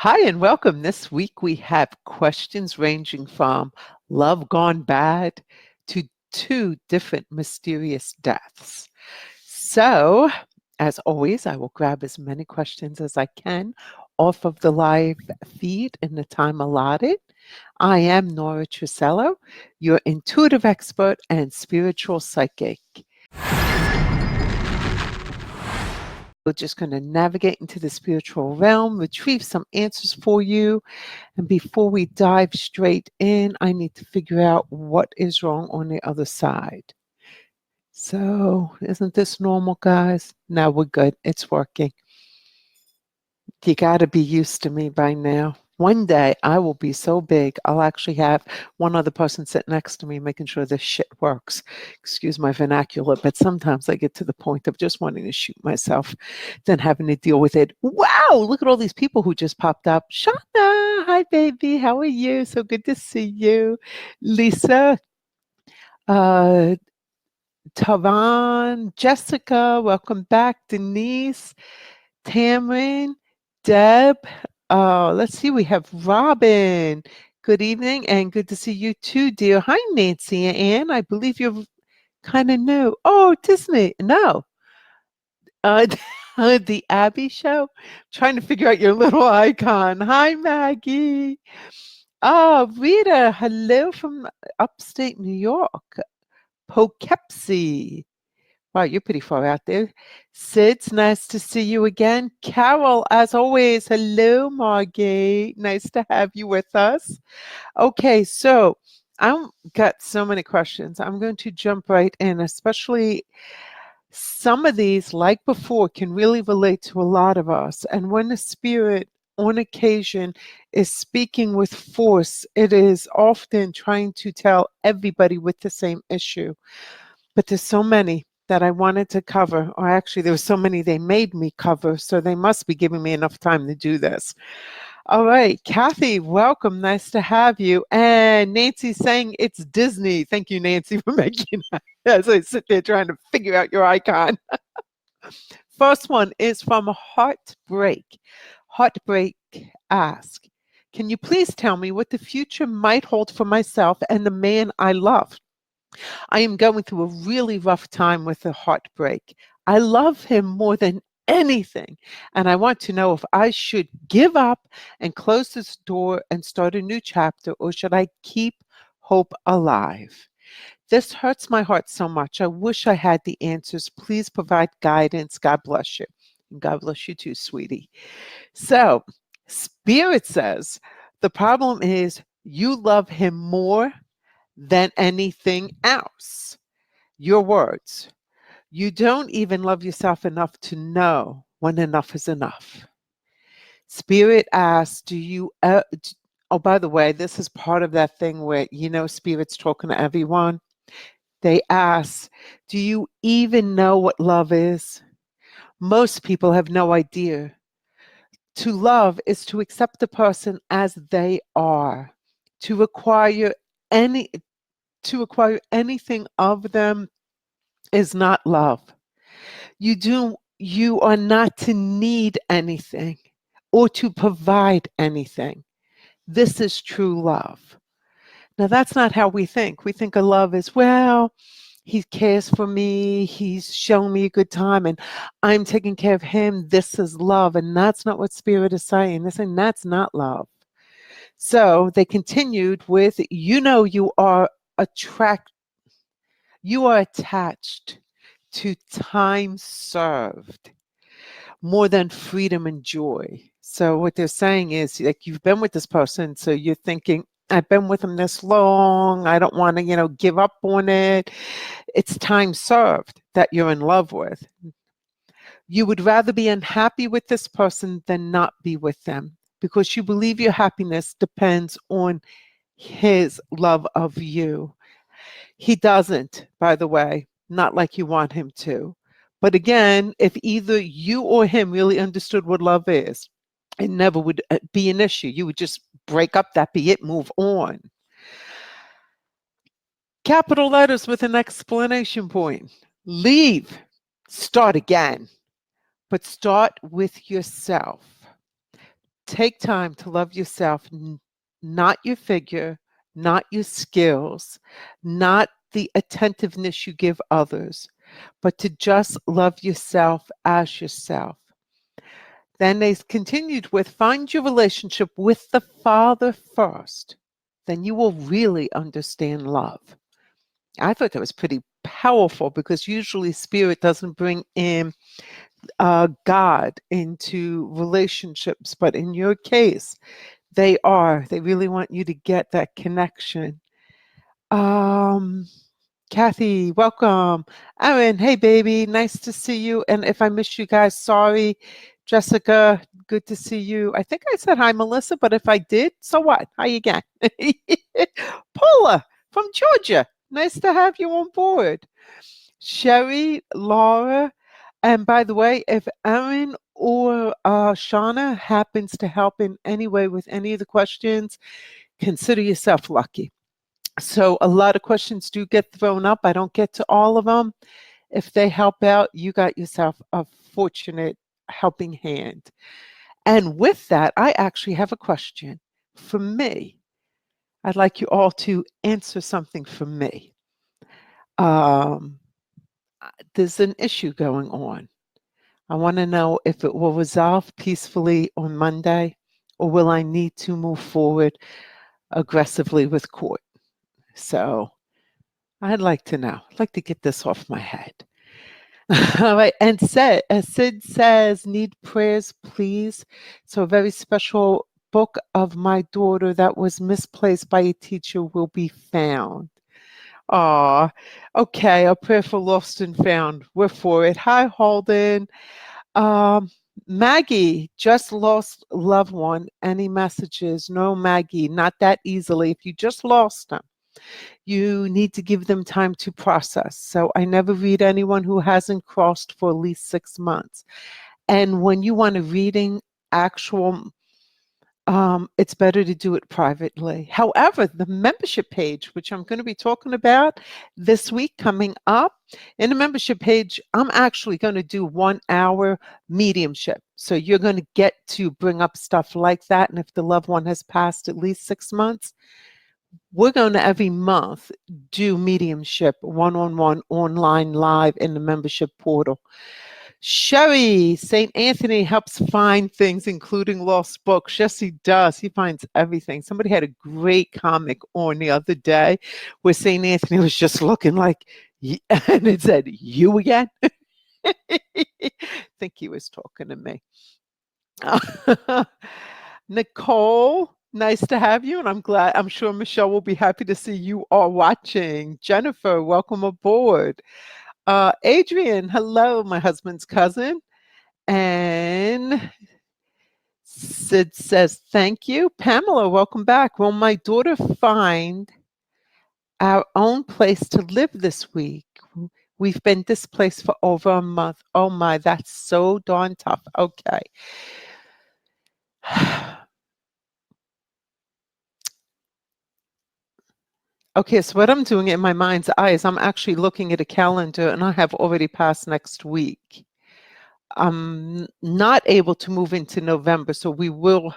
Hi and welcome. This week we have questions ranging from love gone bad to two different mysterious deaths. So, as always, I will grab as many questions as I can off of the live feed in the time allotted. I am Nora Truscello, your intuitive expert and spiritual psychic. We're just going to navigate into the spiritual realm, retrieve some answers for you. And before we dive straight in, I need to figure out what is wrong on the other side. So, isn't this normal, guys? Now we're good. It's working. You got to be used to me by now. One day I will be so big, I'll actually have one other person sit next to me making sure this shit works. Excuse my vernacular, but sometimes I get to the point of just wanting to shoot myself, then having to deal with it. Wow, look at all these people who just popped up. Shauna, hi baby, how are you? So good to see you. Lisa, uh, Tavan, Jessica, welcome back. Denise, Tamrin, Deb. Let's see, we have Robin. Good evening and good to see you too, dear. Hi, Nancy and Ann. I believe you're kind of new. Oh, Disney. No. Uh, the Abby Show. Trying to figure out your little icon. Hi, Maggie. Oh, Rita. Hello from upstate New York. Poughkeepsie. Wow, you're pretty far out there. Sid's nice to see you again. Carol, as always, hello, Margie. Nice to have you with us. Okay, so I've got so many questions. I'm going to jump right in, especially some of these, like before, can really relate to a lot of us. And when the spirit, on occasion, is speaking with force, it is often trying to tell everybody with the same issue. But there's so many that I wanted to cover, or actually there were so many they made me cover, so they must be giving me enough time to do this. All right, Kathy, welcome. Nice to have you. And Nancy's saying it's Disney. Thank you, Nancy, for making that as I sit there trying to figure out your icon. First one is from Heartbreak. Heartbreak asks, can you please tell me what the future might hold for myself and the man I love? I am going through a really rough time with a heartbreak. I love him more than anything, and I want to know if I should give up and close this door and start a new chapter, or should I keep hope alive? This hurts my heart so much. I wish I had the answers. Please provide guidance. God bless you. And God bless you too, sweetie. So, Spirit says the problem is you love him more than anything else. Your words. You don't even love yourself enough to know when enough is enough. Spirit asks, do you, oh, by the way, this is part of that thing where, Spirit's talking to everyone. They ask, do you even know what love is? Most people have no idea. To love is to accept the person as they are, to acquire any to acquire anything of them is not love. You are not to need anything or to provide anything. This is true love. Now that's not how we think. We think of love as, well, he cares for me, he's showing me a good time, and I'm taking care of him. This is love. And that's not what Spirit is saying. They're saying that's not love. So they continued with, you are attached to time served more than freedom and joy. So what they're saying is, like, you've been with this person, so you're thinking, I've been with him this long, I don't want to, give up on it. It's time served that you're in love with. You would rather be unhappy with this person than not be with them, because you believe your happiness depends on his love of you. He doesn't, by the way, not like you want him to. But again, if either you or him really understood what love is, it never would be an issue. You would just break up, that be it, move on. Capital letters with an exclamation point. Leave. Start again. But start with yourself. Take time to love yourself, not your figure, not your skills, not the attentiveness you give others, but to just love yourself as yourself. Then they continued with, find your relationship with the Father first. Then you will really understand love. I thought that was pretty powerful because usually spirit doesn't bring in God into relationships, but in your case, they really want you to get that connection. Kathy, welcome. Erin, hey baby, nice to see you. And if I missed you guys, sorry. Jessica, good to see you. I think I said hi, Melissa, but if I did, so what? Hi again. Paula from Georgia, nice to have you on board. Sherry, Laura, and by the way, if Erin or Shauna happens to help in any way with any of the questions, consider yourself lucky. So a lot of questions do get thrown up. I don't get to all of them. If they help out, you got yourself a fortunate helping hand. And with that, I actually have a question for me. I'd like you all to answer something for me. There's an issue going on. I want to know if it will resolve peacefully on Monday, or will I need to move forward aggressively with court? So I'd like to know. I'd like to get this off my head. All right. And Sid says, need prayers, please. So a very special book of my daughter that was misplaced by a teacher will be found. Aw, okay. A prayer for lost and found. We're for it. Hi, Holden. Maggie just lost loved one. Any messages? No, Maggie, not that easily. If you just lost them, you need to give them time to process. So I never read anyone who hasn't crossed for at least 6 months. And when you want a reading, actual, it's better to do it privately. However, the membership page, which I'm going to be talking about this week coming up, in the membership page, I'm actually going to do 1 hour mediumship. So you're going to get to bring up stuff like that. And if the loved one has passed at least 6 months, we're going to every month do mediumship one-on-one online live in the membership portal. Sherry, St. Anthony helps find things, including lost books. Yes, he does. He finds everything. Somebody had a great comic on the other day where St. Anthony was just looking like, and it said, you again? I think he was talking to me. Nicole, nice to have you, and I'm sure Michelle will be happy to see you all watching. Jennifer, welcome aboard. Adrian, hello, my husband's cousin. And Sid says, thank you. Pamela, welcome back. Will my daughter find our own place to live this week? We've been displaced for over a month. Oh my, that's so darn tough. Okay. Okay, so what I'm doing in my mind's eye is I'm actually looking at a calendar and I have already passed next week. I'm not able to move into November, so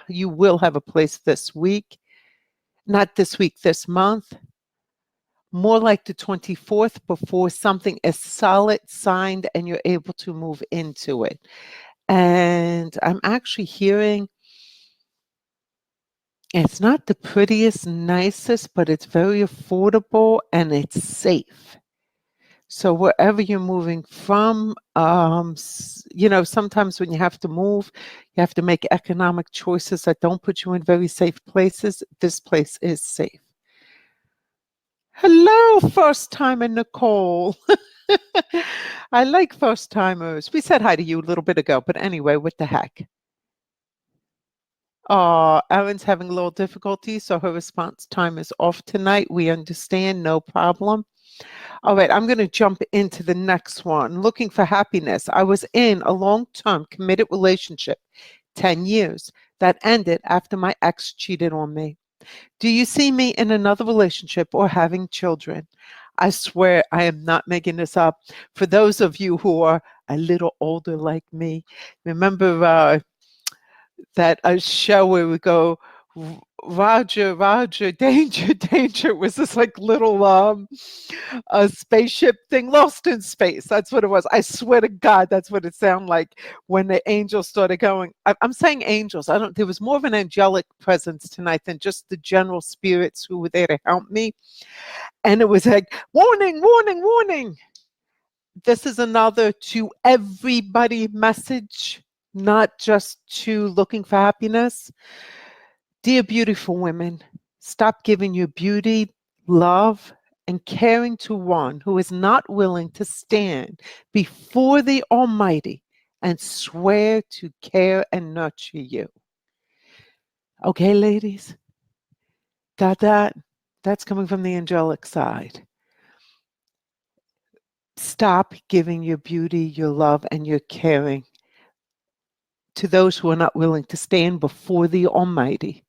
you will have a place this week. Not this week, this month. More like the 24th before something is solid signed and you're able to move into it. And I'm actually hearing it's not the prettiest, nicest, but it's very affordable and it's safe. So wherever you're moving from, sometimes when you have to move, you have to make economic choices that don't put you in very safe places. This place is safe. Hello, first timer Nicole. I like first timers. We said hi to you a little bit ago, but anyway, what the heck? Erin's having a little difficulty, so her response time is off tonight. We understand, no problem. All right, I'm going to jump into the next one. Looking for happiness. I was in a long-term committed relationship, 10 years, that ended after my ex cheated on me. Do you see me in another relationship or having children? I swear I am not making this up. For those of you who are a little older like me, remember that a show where we go, Roger, Roger, danger, danger. It was this like little a spaceship thing lost in space. That's what it was. I swear to God, that's what it sounded like when the angels started going. I'm saying angels. I don't. There was more of an angelic presence tonight than just the general spirits who were there to help me. And it was like, warning, warning, warning. This is another to everybody message, not just to looking for happiness. Dear beautiful women, stop giving your beauty, love, and caring to one who is not willing to stand before the Almighty and swear to care and nurture you. Okay, ladies? Got that? That's coming from the angelic side. Stop giving your beauty, your love, and your caring to those who are not willing to stand before the Almighty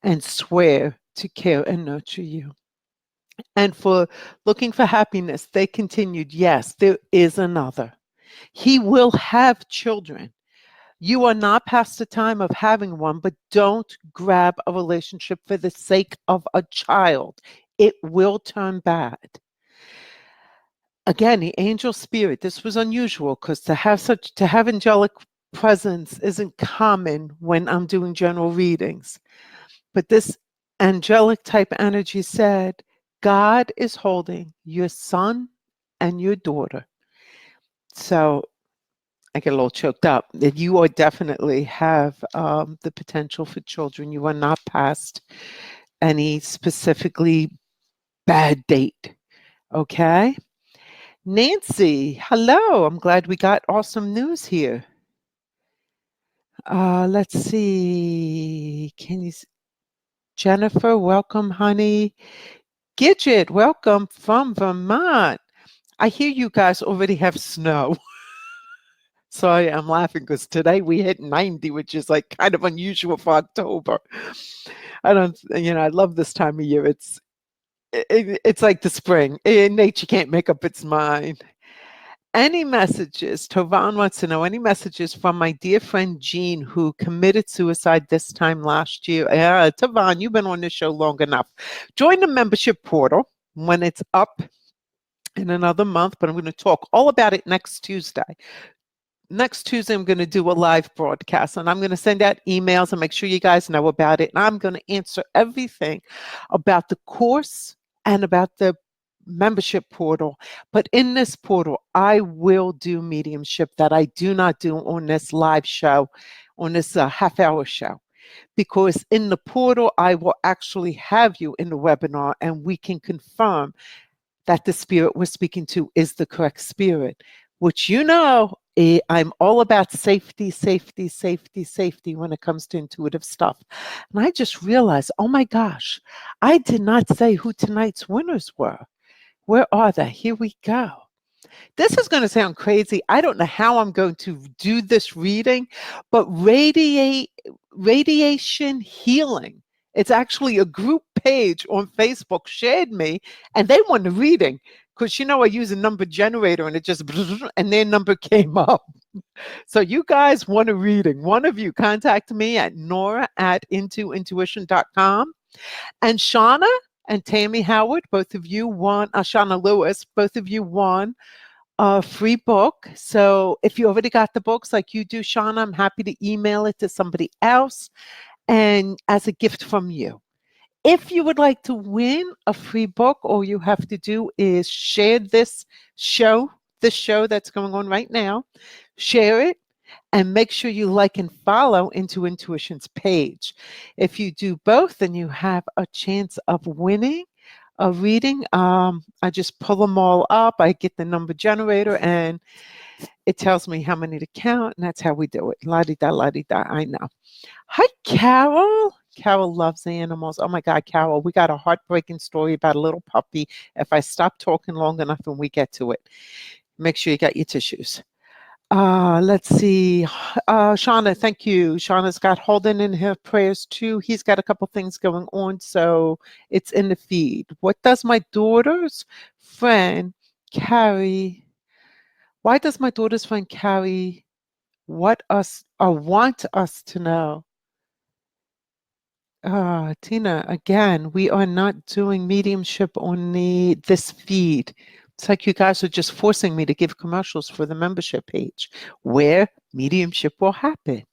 and swear to care and nurture you. And for looking for happiness, they continued, yes, there is another. He will have children. You are not past the time of having one, but don't grab a relationship for the sake of a child. It will turn bad. Again, the angel spirit, this was unusual because to have angelic presence isn't common when I'm doing general readings. But this angelic type energy said, God is holding your son and your daughter. So I get a little choked up. That you are definitely have the potential for children. You are not past any specifically bad date. Okay. Nancy, hello. I'm glad we got awesome news here. Let's see. Jennifer, welcome, honey. Gidget, welcome from Vermont. I hear you guys already have snow. Sorry, I'm laughing because today we hit 90, which is like kind of unusual for October. I love this time of year. It's like the spring. Nature can't make up its mind. Any messages? Tovan wants to know any messages from my dear friend Jean, who committed suicide this time last year. Tovan, you've been on this show long enough. Join the membership portal when it's up in another month, but I'm going to talk all about it next Tuesday. Next Tuesday, I'm going to do a live broadcast and I'm going to send out emails and make sure you guys know about it. And I'm going to answer everything about the course and about the membership portal. But in this portal, I will do mediumship that I do not do on this live show, on this half-hour show. Because in the portal, I will actually have you in the webinar and we can confirm that the spirit we're speaking to is the correct spirit, which I'm all about safety, safety, safety, safety when it comes to intuitive stuff. And I just realized, oh my gosh, I did not say who tonight's winners were. Where are they? Here we go. This is going to sound crazy. I don't know how I'm going to do this reading, but radiation healing. It's actually a group page on Facebook shared me, and they won the reading because I use a number generator and it just and their number came up. So you guys want a reading. One of you contact me at Nora at intointuition.com. And Shauna and Tammy Howard, both of you won, Shauna Lewis, both of you won a free book. So if you already got the books like you do, Shauna, I'm happy to email it to somebody else and as a gift from you. If you would like to win a free book, all you have to do is share this show that's going on right now, share it, and make sure you like and follow Into Intuition's page. If you do both, then you have a chance of winning a reading. I just pull them all up. I get the number generator and it tells me how many to count, and that's how we do it. La-di-da, la-di-da, I know. Hi, Carol. Carol loves animals. Oh my God, Carol, we got a heartbreaking story about a little puppy. If I stop talking long enough and we get to it, make sure you got your tissues. Let's see. Shauna, thank you. Shauna's got Holden in her prayers too. He's got a couple things going on, so it's in the feed. What does my daughter's friend carry? Why does my daughter's friend carry want us to know. Tina, again, we are not doing mediumship on this feed. It's like you guys are just forcing me to give commercials for the membership page where mediumship will happen.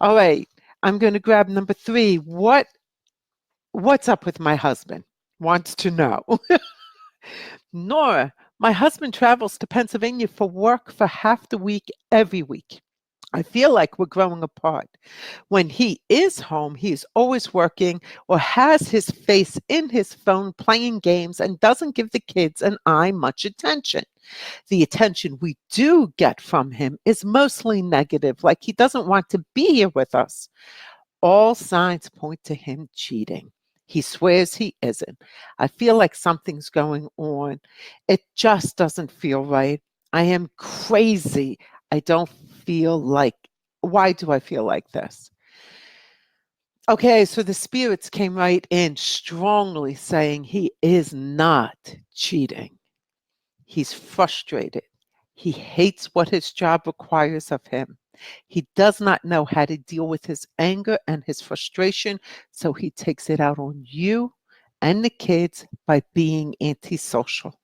All right, I'm going to grab number 3. What's up with my husband? Wants to know. Nora, my husband travels to Pennsylvania for work for half the week every week. I feel like we're growing apart. When he is home, he's always working or has his face in his phone playing games and doesn't give the kids and I much attention. The attention we do get from him is mostly negative, like he doesn't want to be here with us. All signs point to him cheating. He swears he isn't. I feel like something's going on. It just doesn't feel right. I am crazy. I don't feel like, why do I feel like this? Okay, so the spirits came right in strongly saying he is not cheating. He's frustrated. He hates what his job requires of him. He does not know how to deal with his anger and his frustration, so he takes it out on you and the kids by being antisocial.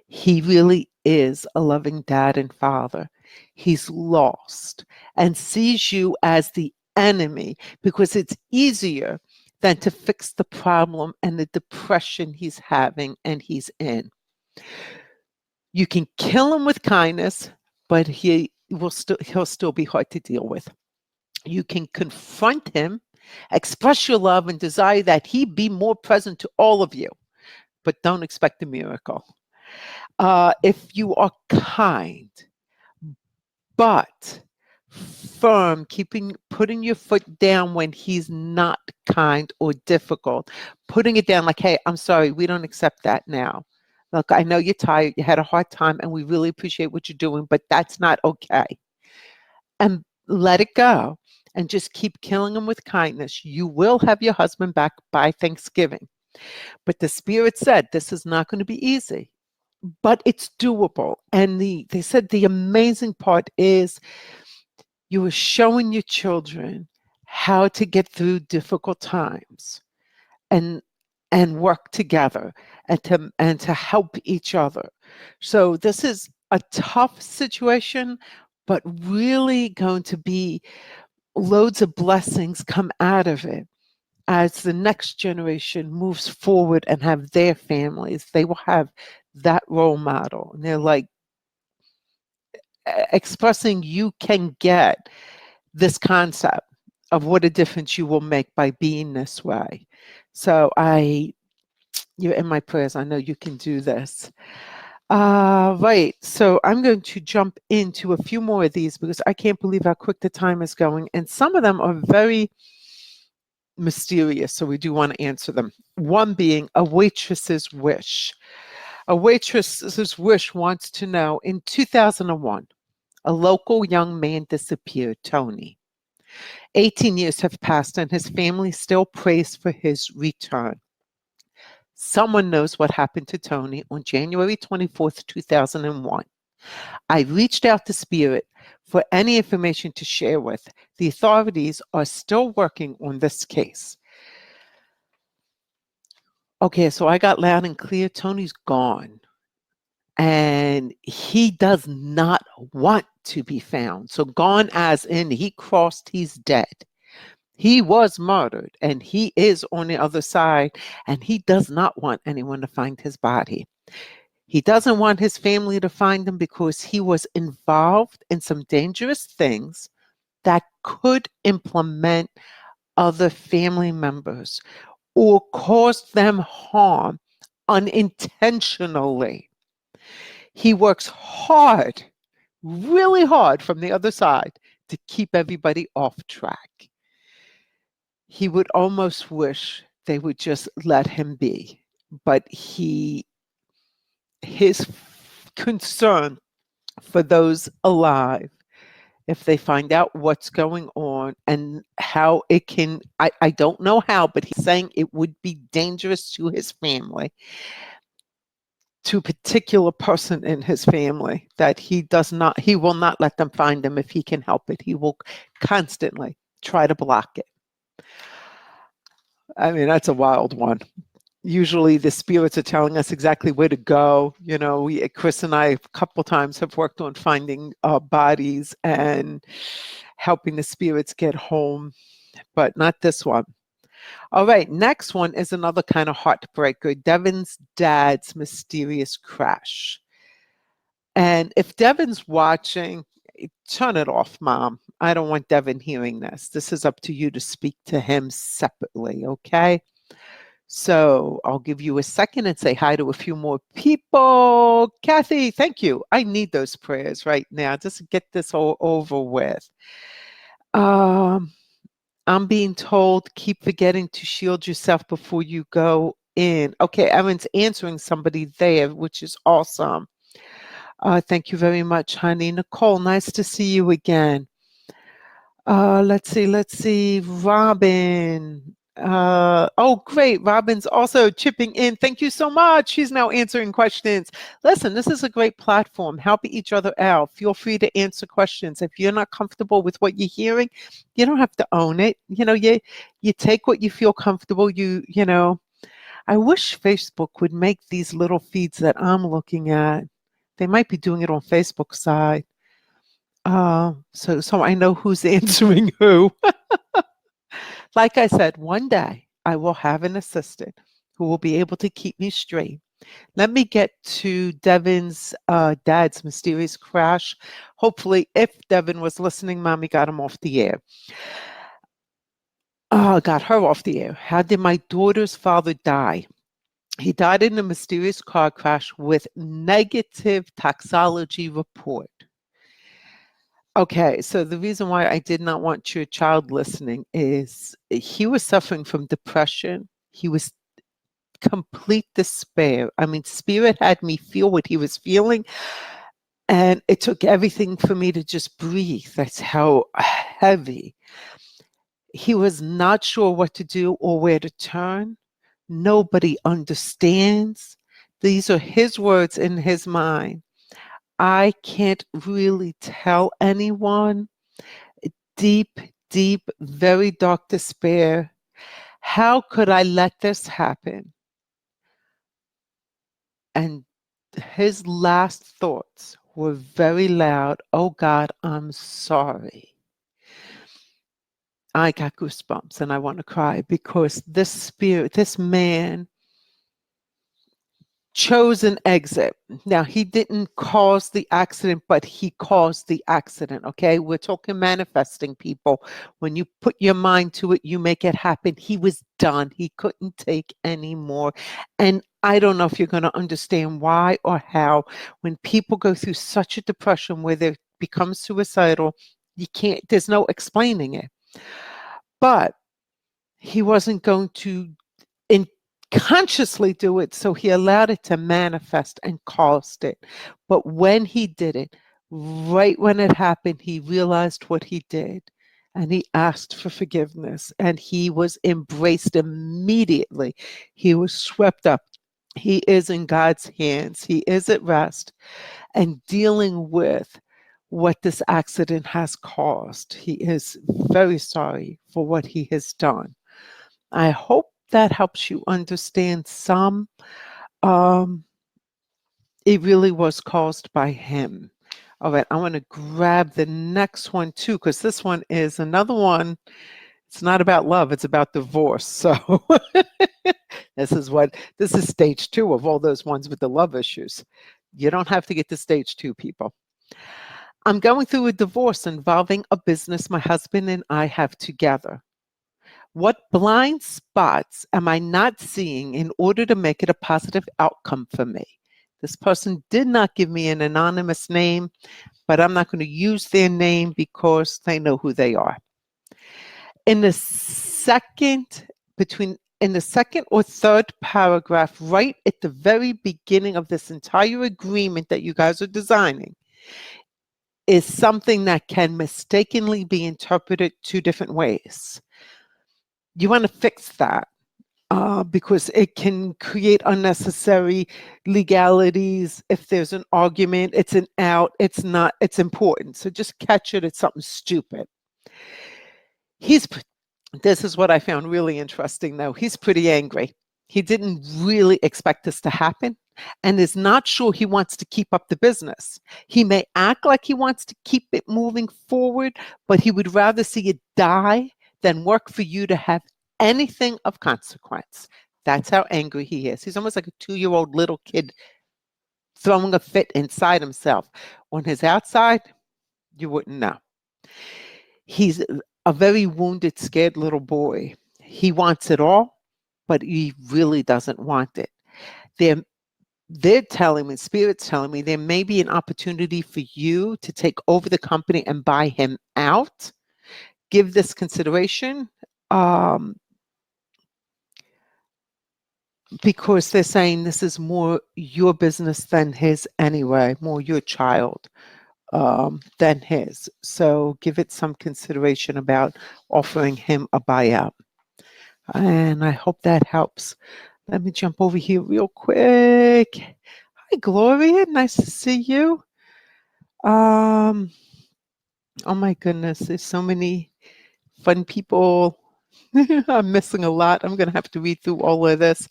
He really is a loving dad and father. He's lost and sees you as the enemy because it's easier than to fix the problem and the depression he's having and he's in. You can kill him with kindness, but he'll still be hard to deal with. You can confront him, express your love and desire that he be more present to all of you, but don't expect a miracle. If you are kind, but firm, putting your foot down when he's not kind or difficult, putting it down like, hey, I'm sorry, we don't accept that now. Look, I know you're tired, you had a hard time, and we really appreciate what you're doing, but that's not okay. And let it go and just keep killing him with kindness. You will have your husband back by Thanksgiving. But the spirit said this is not going to be easy, but it's doable. And they said the amazing part is you are showing your children how to get through difficult times and work together and to help each other. So this is a tough situation, but really going to be loads of blessings come out of it as the next generation moves forward and have their families. They will have that role model, and they're like expressing you can get this concept of what a difference you will make by being this way. So you're in my prayers. I know you can do this. Right. So I'm going to jump into a few more of these because I can't believe how quick the time is going. And some of them are very mysterious. So we do want to answer them. One being a waitress's wish. A waitress's wish wants to know, in 2001, a local young man disappeared, Tony. 18 years have passed and his family still prays for his return. Someone knows what happened to Tony on January 24th, 2001. I reached out to Spirit for any information to share with. The authorities are still working on this case. Okay, so I got loud and clear. Tony's gone. And he does not want to be found. So gone as in he crossed, he's dead. He was murdered and he is on the other side, and he does not want anyone to find his body. He doesn't want his family to find him because he was involved in some dangerous things that could implement other family members or cause them harm unintentionally. He works hard, really hard from the other side to keep everybody off track. He would almost wish they would just let him be, but his concern for those alive, if they find out what's going on and how it can, I don't know how, but he's saying it would be dangerous to his family. to a particular person in his family that he will not let them find him if he can help it. He will constantly try to block it. I mean, that's a wild one. Usually the spirits are telling us exactly where to go. You know, Chris and I a couple times have worked on finding bodies and helping the spirits get home, but not this one. All right, next one is another kind of heartbreaker. Devin's dad's mysterious crash. And if Devin's watching, turn it off, Mom. I don't want Devin hearing this. This is up to you to speak to him separately, okay? So I'll give you a second and say hi to a few more people. Kathy, thank you. I need those prayers right now. Just get this all over with. I'm being told, keep forgetting to shield yourself before you go in. Okay, Erin's answering somebody there, which is awesome. Thank you very much, honey. Nicole, nice to see you again. Let's see. Robin. Oh, great. Robin's also chipping in. Thank you so much. She's now answering questions. Listen, this is a great platform. Help each other out. Feel free to answer questions. If you're not comfortable with what you're hearing, you don't have to own it. You know, you take what you feel comfortable. You know, I wish Facebook would make these little feeds that I'm looking at. They might be doing it on Facebook side. So I know who's answering who. Like I said, one day I will have an assistant who will be able to keep me straight. Let me get to Devin's dad's mysterious crash. Hopefully, if Devin was listening, Mommy got him off the air. Got her off the air. How did my daughter's father die? He died in a mysterious car crash with negative toxicology report. Okay, so the reason why I did not want your child listening is he was suffering from depression. He was complete despair. I mean, spirit had me feel what he was feeling, and it took everything for me to just breathe. That's how heavy. He was not sure what to do or where to turn. Nobody understands. These are his words in his mind. I can't really tell anyone. Deep, very dark despair. How could I let this happen? And his last thoughts were very loud. Oh God, I'm sorry. I got goosebumps and I want to cry because this spirit, this man chose an exit. Now, he didn't cause the accident, but he caused the accident, okay? We're talking manifesting, people. When you put your mind to it, you make it happen. He was done. He couldn't take any more. And I don't know if you're going to understand why or how. When people go through such a depression where they become suicidal, there's no explaining it. But he wasn't going to consciously do it, so he allowed it to manifest and caused it. But when he did it, right when it happened, he realized what he did and he asked for forgiveness and he was embraced immediately. He was swept up. He is in God's hands. He is at rest and dealing with what this accident has caused. He is very sorry for what he has done. I hope that helps you understand some. It really was caused by him. All right, I want to grab the next one too, because this one is another one. It's not about love, it's about divorce. So this is stage 2 of all those ones with the love issues. You don't have to get to stage 2, people. I'm going through a divorce involving a business my husband and I have together. What blind spots am I not seeing in order to make it a positive outcome for me? This person did not give me an anonymous name, but I'm not going to use their name because they know who they are. In the second or third paragraph, right at the very beginning of this entire agreement that you guys are designing, is something that can mistakenly be interpreted 2 different ways. You want to fix that. because it can create unnecessary legalities. If there's an argument, it's an out, it's not, it's important. So just catch it, it's something stupid. He's This is what I found really interesting, though. He's pretty angry. He didn't really expect this to happen and is not sure he wants to keep up the business. He may act like he wants to keep it moving forward, but he would rather see it die than work for you to have anything of consequence. That's how angry he is. He's almost like a 2-year-old little kid throwing a fit inside himself. On his outside, you wouldn't know. He's a very wounded, scared little boy. He wants it all, but he really doesn't want it. They're telling me, Spirit's telling me, there may be an opportunity for you to take over the company and buy him out. Give this consideration, because they're saying this is more your business than his anyway, more your child than his. So give it some consideration about offering him a buyout. And I hope that helps. Let me jump over here real quick. Hi, Gloria. Nice to see you. Oh my goodness, there's so many fun people. I'm missing a lot. I'm going to have to read through all of this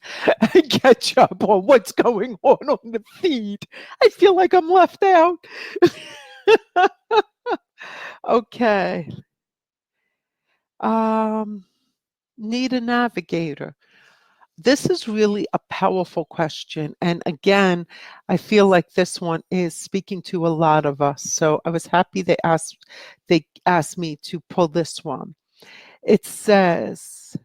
and catch up on what's going on the feed. I feel like I'm left out. Okay. Need a navigator? This is really a powerful question. And again, I feel like this one is speaking to a lot of us. So I was happy they asked me to pull this one. It says,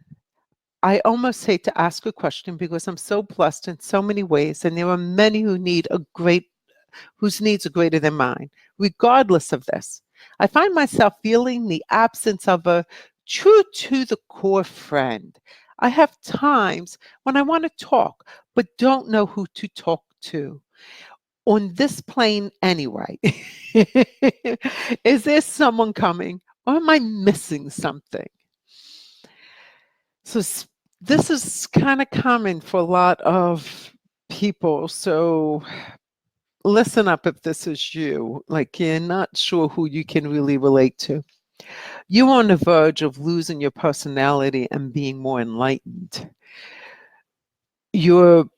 I almost hate to ask a question because I'm so blessed in so many ways, and there are many whose needs are greater than mine. Regardless of this, I find myself feeling the absence of a true to the core friend. I have times when I want to talk, but don't know who to talk to. On this plane anyway. Is there someone coming, or am I missing something? So this is kind of common for a lot of people. So listen up if this is you, like you're not sure who you can really relate to. You're on the verge of losing your personality and being more enlightened. You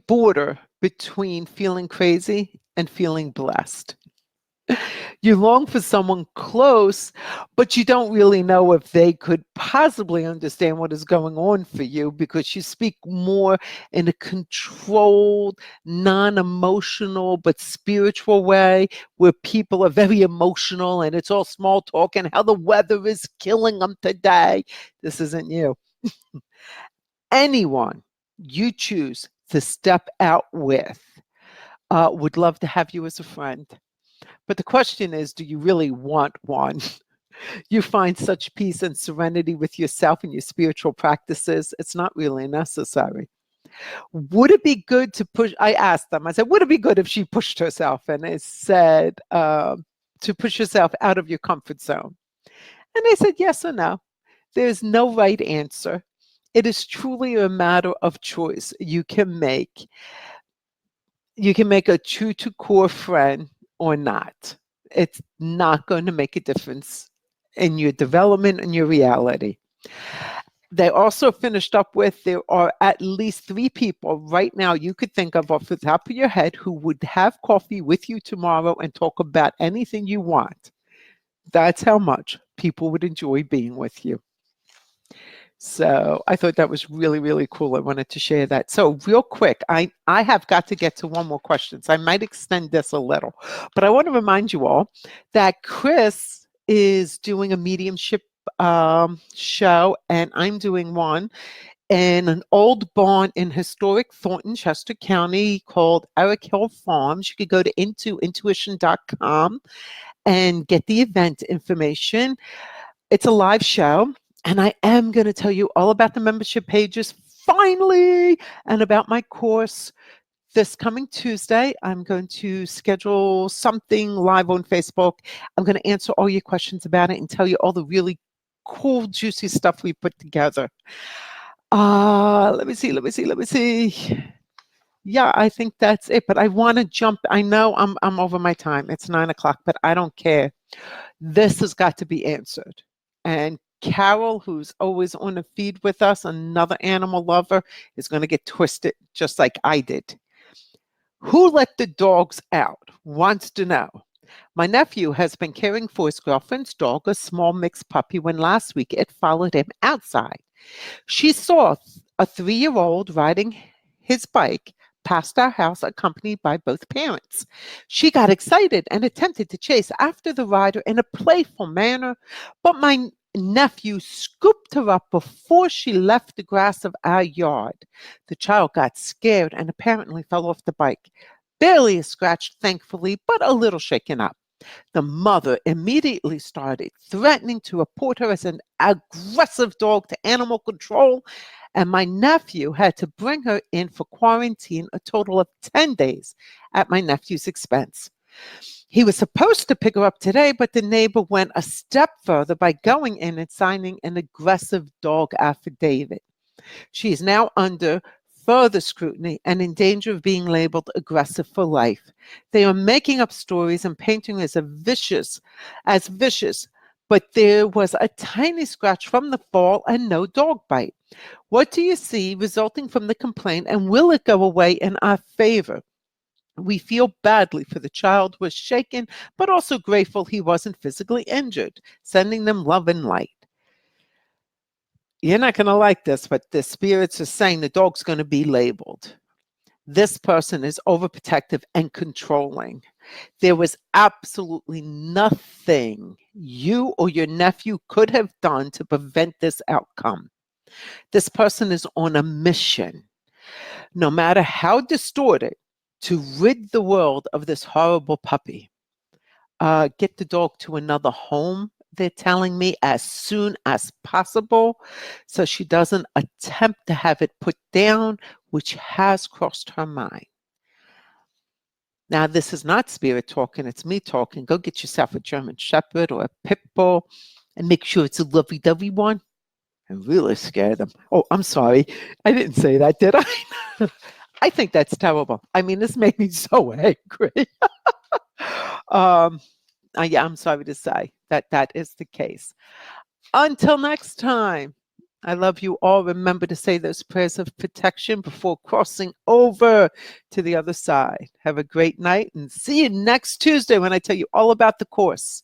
border between feeling crazy and feeling blessed. You long for someone close, but you don't really know if they could possibly understand what is going on for you because you speak more in a controlled, non-emotional, but spiritual way where people are very emotional and it's all small talk and how the weather is killing them today. This isn't you. Anyone you choose to step out with would love to have you as a friend. But the question is, do you really want one? You find such peace and serenity with yourself and your spiritual practices. It's not really necessary. Would it be good to push? I asked them, I said, would it be good if she pushed herself? And I said, to push yourself out of your comfort zone. And they said, yes or no. There's no right answer. It is truly a matter of choice. You can make a true to core friend or not. It's not going to make a difference in your development and your reality. They also finished up with, there are at least 3 people right now you could think of off the top of your head who would have coffee with you tomorrow and talk about anything you want. That's how much people would enjoy being with you. So I thought that was really, really cool. I wanted to share that. So real quick, I have got to get to one more question. So I might extend this a little, but I want to remind you all that Chris is doing a mediumship show, and I'm doing one in an old barn in historic Thornton, Chester County called Eric Hill Farms. You could go to intuition.com and get the event information. It's a live show. And I am going to tell you all about the membership pages finally and about my course. This coming Tuesday, I'm going to schedule something live on Facebook. I'm going to answer all your questions about it and tell you all the really cool, juicy stuff we put together. Let me see. Yeah, I think that's it. But I want to jump. I know I'm over my time. It's 9 o'clock, but I don't care. This has got to be answered. And Carol, who's always on the feed with us, another animal lover, is going to get twisted just like I did. Who let the dogs out? Wants to know. My nephew has been caring for his girlfriend's dog, a small mixed puppy, when last week it followed him outside. She saw a 3-year-old riding his bike past our house, accompanied by both parents. She got excited and attempted to chase after the rider in a playful manner, but my nephew scooped her up before she left the grass of our yard. The child got scared and apparently fell off the bike. Barely a scratch, thankfully, but a little shaken up. The mother immediately started threatening to report her as an aggressive dog to animal control, and my nephew had to bring her in for quarantine a total of 10 days at my nephew's expense. He was supposed to pick her up today, but the neighbor went a step further by going in and signing an aggressive dog affidavit. She is now under further scrutiny and in danger of being labeled aggressive for life. They are making up stories and painting her as vicious, but there was a tiny scratch from the fall and no dog bite. What do you see resulting from the complaint, and will it go away in our favor? We feel badly for the child who was shaken, but also grateful he wasn't physically injured, sending them love and light. You're not going to like this, but the spirits are saying the dog's going to be labeled. This person is overprotective and controlling. There was absolutely nothing you or your nephew could have done to prevent this outcome. This person is on a mission, no matter how distorted, to rid the world of this horrible puppy. Get the dog to another home, they're telling me, as soon as possible, so she doesn't attempt to have it put down, which has crossed her mind. Now, this is not spirit talking, it's me talking. Go get yourself a German Shepherd or a Pit Bull and make sure it's a lovey-dovey one. And really scare them. Oh, I'm sorry. I didn't say that, did I? I think that's terrible. I mean, this made me so angry. Yeah, I'm sorry to say that is the case. Until next time, I love you all. Remember to say those prayers of protection before crossing over to the other side. Have a great night and see you next Tuesday when I tell you all about the course.